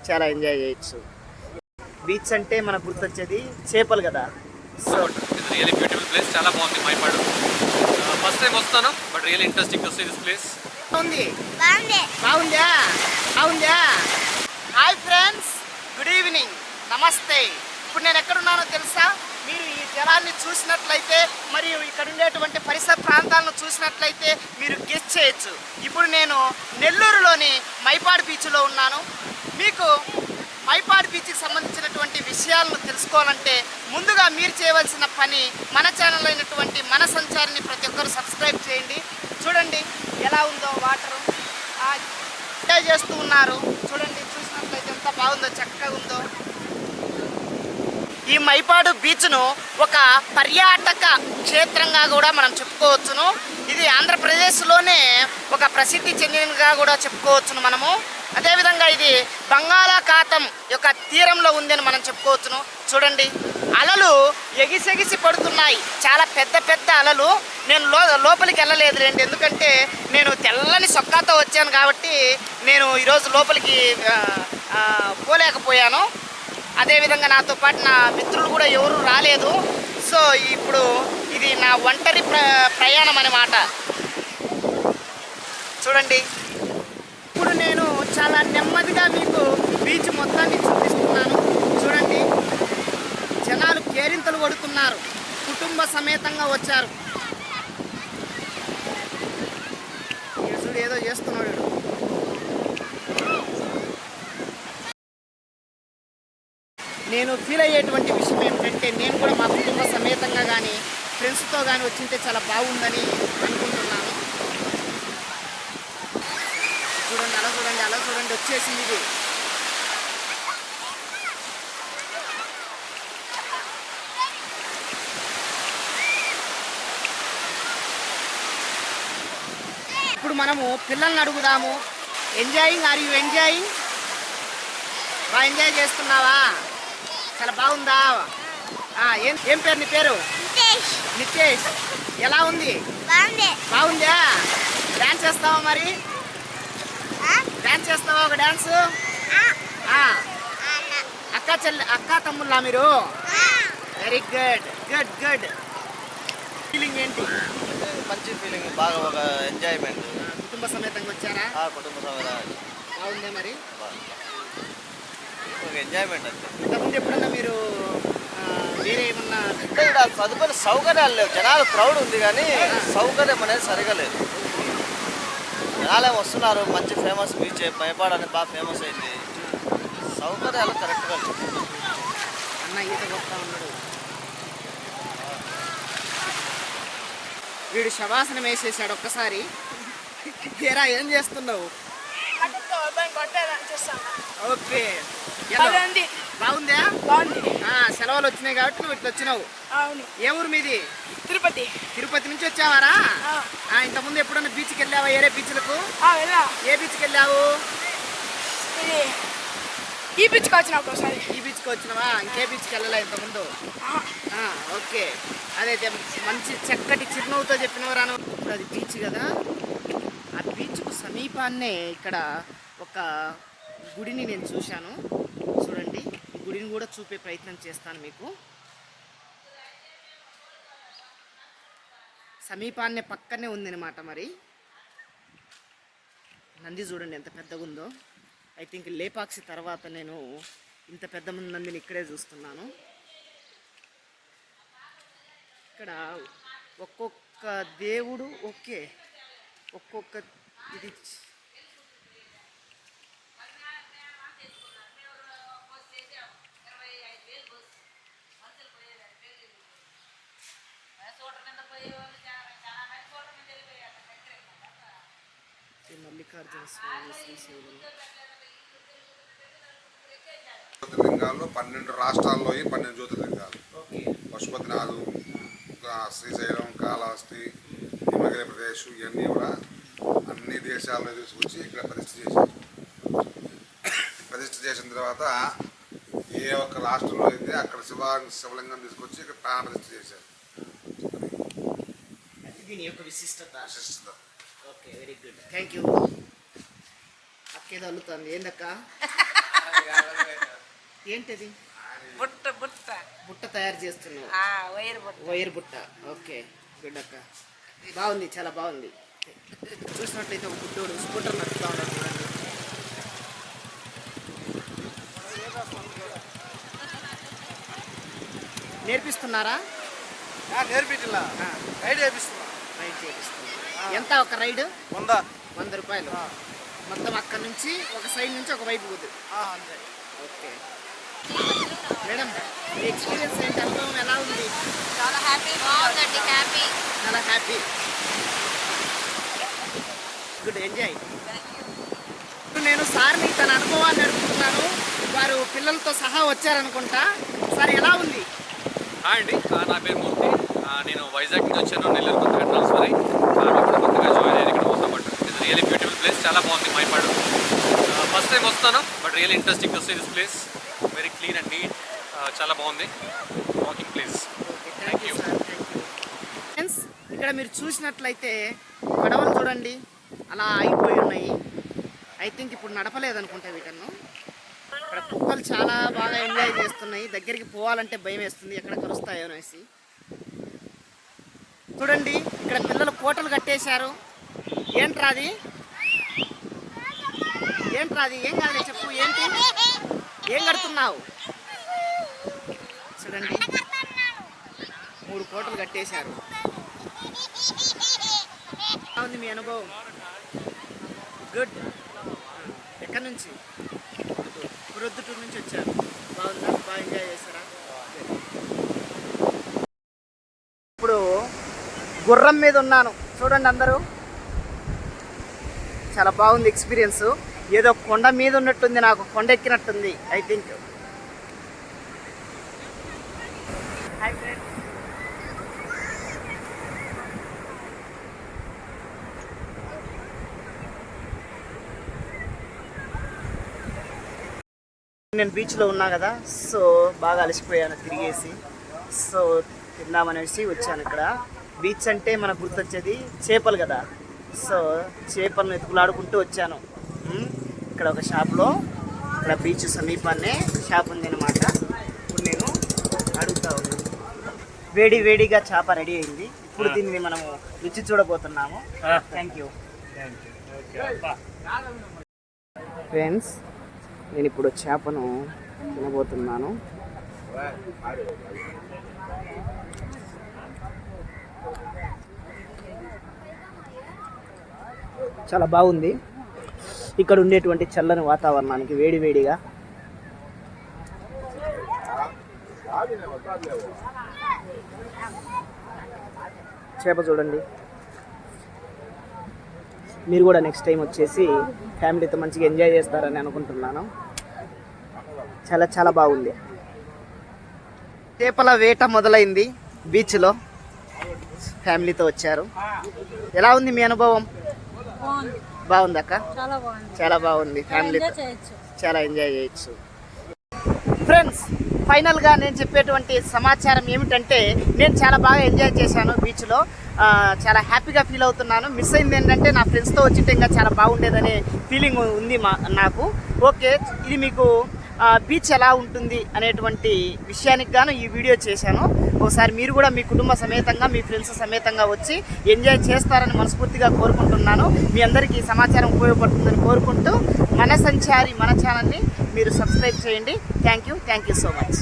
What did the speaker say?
చాలా ఎంజాయ్ చేయొచ్చు. బీచ్ అంటే మనకు గుర్తొచ్చేది చేపలు కదా. సో రియల్లీ బ్యూటిఫుల్ ప్లేస్, చాలా బాగుంది మైపాడు. ఫస్ట్ టైం వస్తాను, but really interesting to see this place. బాగుందా? హాయ్ ఫ్రెండ్స్, గుడ్ ఈవినింగ్, నమస్తే. ఇప్పుడు నేను ఎక్కడున్నానో తెలుసా? మీరు ఈ జలాన్ని చూసినట్లయితే మరియు ఇక్కడ ఉండేటువంటి పరిసర ప్రాంతాలను చూసినట్లయితే మీరు గెస్ చేయొచ్చు. ఇప్పుడు నేను నెల్లూరులోని మైపాడు బీచ్లో ఉన్నాను. మీకు మైపాడు బీచ్కి సంబంధించినటువంటి విషయాలను తెలుసుకోవాలంటే ముందుగా మీరు చేయవలసిన పని మన ఛానల్ అయినటువంటి మన సంచారిని ప్రతి ఒక్కరు సబ్స్క్రైబ్ చేయండి. చూడండి ఎలా ఉందో వాటరు, ఎంజాయ్ చేస్తూ ఉన్నారు. చూడండి, చూసినట్లయితే ఎంత బాగుందో, చక్కగా ఉందో. ఈ మైపాడు బీచ్ను ఒక పర్యాటక క్షేత్రంగా కూడా మనం చెప్పుకోవచ్చును. ఇది ఆంధ్రప్రదేశ్లోనే ఒక ప్రసిద్ధి చెందినగా కూడా చెప్పుకోవచ్చును మనము. అదేవిధంగా ఇది బంగాళాఖాతం యొక్క తీరంలో ఉందని మనం చెప్పుకోవచ్చును. చూడండి, అలలు ఎగిసెగిసి పడుతున్నాయి, చాలా పెద్ద పెద్ద అలలు. నేను లోపలికి వెళ్ళలేదు రండి, ఎందుకంటే నేను తెల్లని సొక్కాతో వచ్చాను కాబట్టి నేను ఈరోజు లోపలికి పోలేకపోయాను. అదేవిధంగా నాతో పాటు నా మిత్రులు కూడా ఎవరు రాలేదు. సో ఇప్పుడు ఇది నా ఒంటరి ప్రయాణం అన్నమాట. చూడండి, ఇప్పుడు నేను చాలా నెమ్మదిగా మీకు బీచ్ మొత్తాన్ని చూపిస్తున్నాను. చూడండి, జనాలు కేరింతలు కొడుతున్నారు, కుటుంబ సమేతంగా వచ్చారు. చూడు ఏదో చేస్తున్నాడు. నేను ఫీల్ అయ్యేటువంటి విషయం ఏమిటంటే నేను కూడా మా కుటుంబ సమేతంగా కానీ ఫ్రెండ్స్తో కానీ వచ్చింటే చాలా బాగుందని అనుకుంటున్నాను. చూడండి, అలా చూడండి వచ్చేసింది ఇది. ఇప్పుడు మనము పిల్లల్ని అడుగుదాము. Are you enjoying? బాగా ఎంజాయ్ చేస్తున్నావా? చాలా బాగుందా? ఏం పేరు నీ పేరు? నితేష్. ఎలా ఉంది? బాగుందా? డాన్స్ చేస్తావా? మరి డాన్స్ చేస్తావా? ఒక డాన్స్. అక్క తమ్ముళ్ళా మీరు? Very good. ఫీలింగ్ ఏంటి? మంచి ఫీలింగ్, బాగా ఒక ఎంజాయ్మెంట్. కుటుంబ సమేతంగా వచ్చారా? కుటుంబ సమేతంగా. బాగుందా? మరి ఒక ఎంజాయ్మెంట్ అంతే. ఇంతకుముందు ఎప్పుడన్నా మీరు వేరే ఏమన్నా ఇక్కడ తదుపరి సౌకర్యాలు లేవు, జనాలు క్రౌడ్ ఉంది కానీ సౌకర్యం అనేది సరిగా లేదు. జనాలే వస్తున్నారు, మంచి ఫేమస్ బీచ్ మైపాడు అనేది బాగా ఫేమస్ అయింది, సౌకర్యాలు కరెక్ట్గా లేవు. అన్న ఈత కొడతా ఉన్నాడు వీడు, శవాసనం వేసేసాడు ఒక్కసారి. ఏరా ఏం చేస్తున్నావు? ఓకే, బాగుందా? బాగుంది. సెలవులు వచ్చినాయి కాబట్టి నువ్వు ఇట్లా వచ్చినావు. ఏ ఊరు మీది? తిరుపతి నుంచి వచ్చావారా? ఇంతకుముందు ఎప్పుడన్నా బీచ్కి వెళ్ళావా? వేరే బీచ్లకు? ఏ బీచ్కి వెళ్ళావు? ఈ బీచ్కి వచ్చినా ఒకసారి. ఈ బీచ్కి వచ్చినావా? ఇంకే బీచ్కి వెళ్ళలే ఇంతకుముందు? ఓకే, అదే మంచి చక్కటి చిరునవ్వుతో చెప్పినవరా. ఇప్పుడు అది బీచ్ కదా, ఆ బీచ్కు సమీపాన్నే ఇక్కడ ఒక గుడిని నేను చూశాను. చూడండి, ఈ గుడిని కూడా చూపే ప్రయత్నం చేస్తాను మీకు. సమీపాన్నే పక్కనే ఉందన్నమాట. మరి నంది చూడండి ఎంత పెద్దగా ఉందో. ఐ థింక్ లేపాక్షి తర్వాత నేను ఇంత పెద్ద నందిని ఇక్కడే చూస్తున్నాను. ఇక్కడ ఒక్కొక్క దేవుడు ఒక్కొక్క ఇది మల్లికార్జున స్వామి, శ్రీశైలం. జ్యోతిర్లింగాల్లో 12 రాష్ట్రాల్లో 12 జ్యోతిర్లింగాలు. పశుపతినాథు, శ్రీశైలం, కాళహస్తి, హిమాచల్ ప్రదేశ్, ఇవన్నీ కూడా అన్ని దేశాల్లో తీసుకొచ్చి ఇక్కడ ప్రతిష్ఠ చేసిన తర్వాత ఏ ఒక్క రాష్ట్రంలో అయితే అక్కడ శివలింగం తీసుకొచ్చి ఇక్కడ ప్రాణ ప్రతిష్ఠ చేశారు. దీని యొక్క విశిష్టత. Okay, very good, thank you. అక్కేదో అల్లుతుంది ఏందక్క? ఏంటిది? బుట్ట బుట్ట బుట్ట తయారు చేస్తున్నావు. వైర్ బుట్ట. వైర్ బుట్ట. ఓకే, గుడ్ అక్క. బాగుంది, చాలా బాగుంది. చూసినట్లయితే ఒక బుడ్డోడు స్కూటర్ నడుపుతా ఉన్నాడు చూడండి. నేర్పిస్తున్నారా? నేర్పించలా, రైడ్ చేపిస్తున్నా. రైడ్ చేపిస్తున్నా. ఎంత ఒక రైడ్? 100 రూపాయలు. మొత్తం అక్కడ నుంచి ఒక సైడ్ నుంచి ఒక వైపు కుదు. అంతే. ఓకే మేడం, మీ ఎక్స్పీరియన్స్ ఏంటి? అనుభవం ఎలా ఉంది? చాలా హ్యాపీ. బాగుందండి, హ్యాపీ. చాలా హ్యాపీ. Good, enjoy. నేను సార్ని తన అనుభవాన్ని అడుగుతున్నాను. వారు పిల్లలతో సహా వచ్చారనుకుంటా. సార్ ఎలా ఉంది? హాయ్ అండి, నా పేరు మూర్తి. నేను వైజాగ్ నుంచి వచ్చాను. నెల్లూరు కొత్తగా ట్రాన్స్ఫర్ అయ్యి ఇప్పుడు కొత్తగా జాయిన్ అయ్యాను ఇక్కడ వస్తాం. But it's really beautiful place. చాలా బాగుంది మైపాడు. ఫస్ట్ టైం వస్తాను, but really interesting to see this place. Very clean and neat. చాలా బాగుంది walking place. Thank you. Friends, ఇక్కడ మీరు చూసినట్లయితే పడవలు చూడండి అలా అయిపోయి ఉన్నాయి. ఐ థింక్ ఇప్పుడు నడపలేదనుకుంటా వీటನ್ನು. ఇక్కడ కుక్కలు చాలా బాగా ఎంజాయ్ చేస్తున్నాయి. దగ్గరికి పోవాలంటే భయం వేస్తుంది, ఎక్కడ కలుస్తాయో అనేసి. చూడండి, ఇక్కడ పిల్లలు కోటలు కట్టేశారు. ఏంట్రాది? ఏం కాదు చెప్పు. ఏంటి, ఏం కడుతున్నావు? చూడండి, 3 కోటలు కట్టేశారు. ఎలా ఉంది మీ అనుభవం? గుడ్. ఎక్కడి నుంచి? ప్రొద్దుటూరు నుంచి వచ్చారు. బాగుందా? బాగా ఎంజాయ్ చేస్తారా? ఇప్పుడు గుర్రం మీద ఉన్నాను చూడండి అందరూ. చాలా బాగుంది ఎక్స్పీరియన్స్. ఏదో కొండ మీద ఉన్నట్టుంది, నాకు కొండ ఎక్కినట్టుంది ఐ థింక్. హాయ్ ఫ్రెండ్స్, నేను బీచ్లో ఉన్నా కదా, సో బాగా అలసిపోయాను తిరిగేసి. సో తిందామనేసి వచ్చాను. ఇక్కడ బీచ్ అంటే మనకు గుర్తొచ్చేది చేపలు కదా, సో చేపలను ఎత్తుకులాడుకుంటూ వచ్చాను. ఇక్కడ ఒక షాప్లో, ఇక్కడ బీచ్ సమీపాన్నే షాప్ ఉంది అనమాట. ఇప్పుడు నేను అడుగుతా ఉన్నాను. వేడిగా చేప రెడీ అయింది. ఇప్పుడు దీన్ని మనము రుచి చూడబోతున్నాము. Thank you friends. నేను ఇప్పుడు చేపను తినబోతున్నాను. చాలా బాగుంది. ఇక్కడ ఉండేటువంటి చల్లని వాతావరణానికి వేడిగా చేప చూడండి. మీరు కూడా నెక్స్ట్ టైం వచ్చేసి ఫ్యామిలీతో మంచిగా ఎంజాయ్ చేస్తారని అనుకుంటున్నాను. చాలా బాగుంది. చేపల వేట మొదలైంది బీచ్లో. ఫ్యామిలీతో వచ్చారు. ఎలా ఉంది మీ అనుభవం? బాగుంది అక్క, చాలా బాగుంది. ఫ్యామిలీతో చాలా ఎంజాయ్ చేయొచ్చు. ఫ్రెండ్స్, ఫైనల్గా నేను చెప్పేటువంటి సమాచారం ఏమిటంటే, నేను చాలా బాగా ఎంజాయ్ చేశాను బీచ్లో. చాలా హ్యాపీగా ఫీల్ అవుతున్నాను. మిస్ అయింది ఏంటంటే, నా ఫ్రెండ్స్తో వచ్చింటే ఇంకా చాలా బాగుండేదనే ఫీలింగ్ ఉంది నాకు. ఓకే, ఇది మీకు బీచ్ ఎలా ఉంటుంది అనేటువంటి విషయానికి గాను ఈ వీడియో చేశాను. ఒకసారి మీరు కూడా మీ కుటుంబ సమేతంగా, మీ ఫ్రెండ్స్ సమేతంగా వచ్చి ఎంజాయ్ చేస్తారని మనస్ఫూర్తిగా కోరుకుంటున్నాను. మీ అందరికీ ఈ సమాచారం ఉపయోగపడుతుందని కోరుకుంటూ, మన సంచారి మన ఛానల్ని మీరు సబ్స్క్రైబ్ చేయండి. Thank you so much.